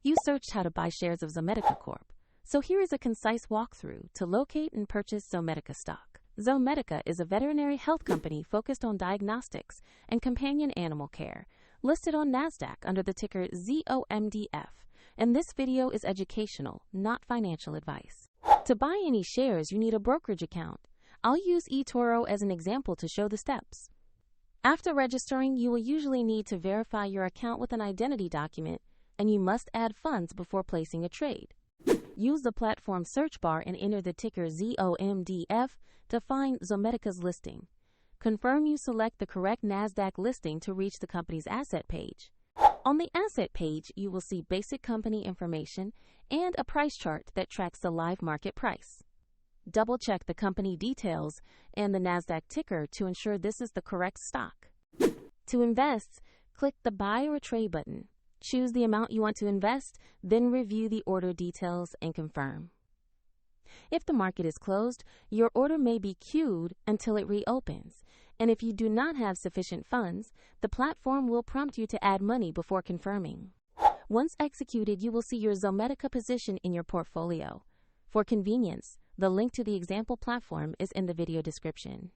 You searched how to buy shares of Zomedica Corp. So here is a concise walkthrough to locate and purchase Zomedica stock. Zomedica is a veterinary health company focused on diagnostics and companion animal care, listed on NASDAQ under the ticker ZOMDF. And this video is educational, not financial advice. To buy any shares, you need a brokerage account. I'll use eToro as an example to show the steps. After registering, you will usually need to verify your account with an identity document, and you must add funds before placing a trade. Use the platform search bar and enter the ticker ZOMDF to find Zomedica's listing. Confirm you select the correct NASDAQ listing to reach the company's asset page. On the asset page, you will see basic company information and a price chart that tracks the live market price. Double-check the company details and the NASDAQ ticker to ensure this is the correct stock. To invest, click the Buy or Trade button. Choose the amount you want to invest, then review the order details and confirm. If the market is closed, your order may be queued until it reopens, and if you do not have sufficient funds, the platform will prompt you to add money before confirming. Once executed, you will see your Zomedica position in your portfolio. For convenience, the link to the example platform is in the video description.